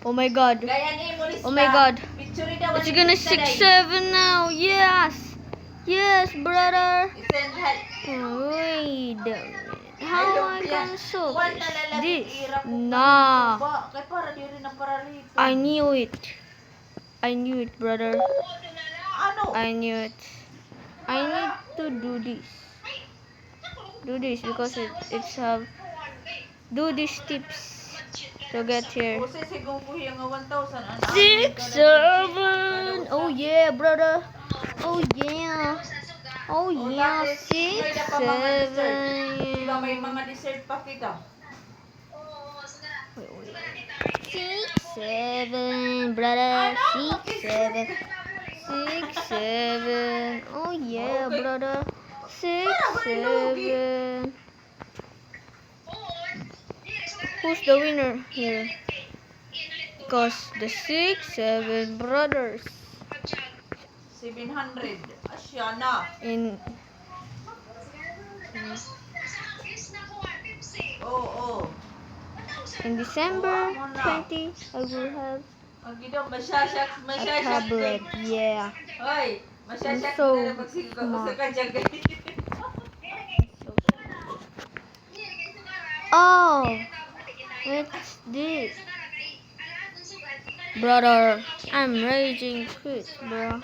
Oh my god. Oh my god. It's gonna 6-7 now. Yes. Yes, brother. Wait a minute. How am I gonna solve this? Nah. I knew it. I knew it, brother. I knew it. I need to do this. Do this because it's do these tips to get here. 6, 7. Oh yeah, brother. Oh yeah. Oh yeah. 6, 7. May mga dessert pa kita. 6, 7, brother. 6, 7. 6, 7. Oh yeah, brother. 6, 7. Who's the winner here? Because the 6, 7 brothers 700. Asya na. in Oo. December 20, I will have a tablet. Yeah. Hoy, masyasak So na pagsigo sa kanya. Oh, what's this? Brother, I'm raging quit, bro.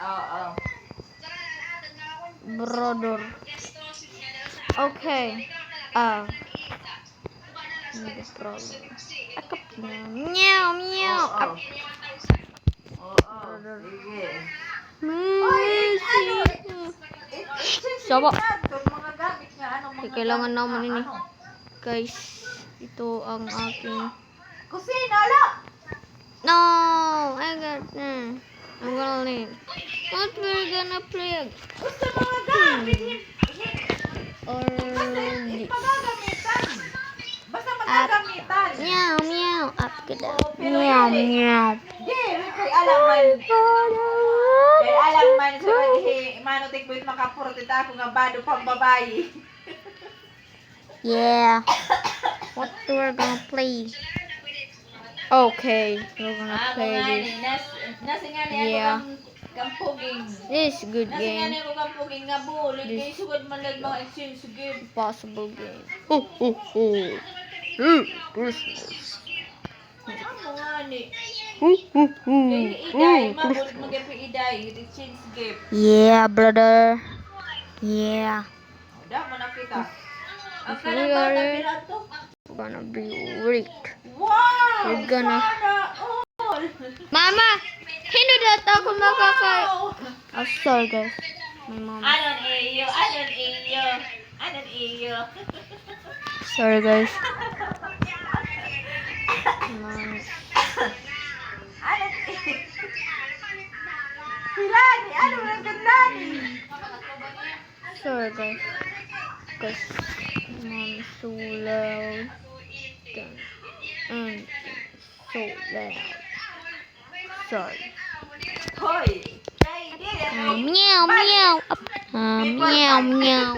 Oo. Brother. Okay. The problem. Meow, meow. Oo. Sige. Saba. Mga gamit nga ano mga Kailangan gamit naman nga, ini. ano? Guys, ito ang aking Kusina, ala! No, I got I'm gonna leave. What we're gonna play? Gusto mga gamit. Or this. Pagagamitan. Basta magagamitan. Meow, meow. Up ka daw. Oo, pero Meow, hindi. meow. Di, kay alam man. Kay alam man sa mano tigbuit makapurtit ako nga bado pang babae. Yeah. What we're gonna play? Okay, we're gonna play this. Nasi nga ni Yeah. ako kampuging. This is a good Nasi nga ni game. ako kampuging nga bulig. This- Kaya sugod man lang mga exchange game. Possible game. Christmas. Ano nga ni? Ooh. Kaya iday, mabulit mag-epi iday. Exchange game. Yeah, brother. Yeah. Da, mana kita. Ang We kanang are- bata pirato. We're gonna be rich. Wow! We're gonna- Sana all! Mama, hindi data ako makakay. Wow! Oh, sorry guys. My mom. Anon iyo, anon iyo, anon iyo. Sorry guys. Mom. Anon iyo. Hilani, ano lang gandani? Sorry guys. Because mom is so loud. And so loud. Sorry. Hoy! Kay, di na Meow, meow. Meow, meow.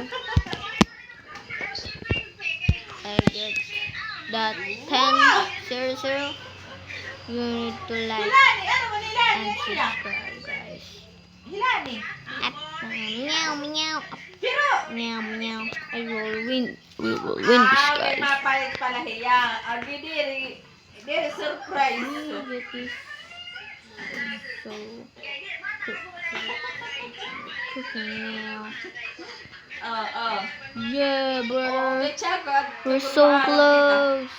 I get that 10-0. You need to like Hilani, ano man hilani? and Ano na? subscribe, guys. Hilani. Meow, meow. Pero, Meow, meow. I will win. We will win this, may guys. mapalit pala hiya. Agi diri surprise. Get this. So cooking now. Oo. Yeah, brother. May tsaka. We're so close.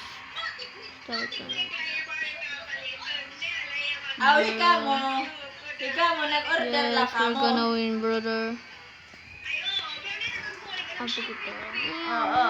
Aw, ikaw mo. Ikaw mo, nag-order lang Yes, ka we're mo. gonna win, brother. Apa kita? Oo.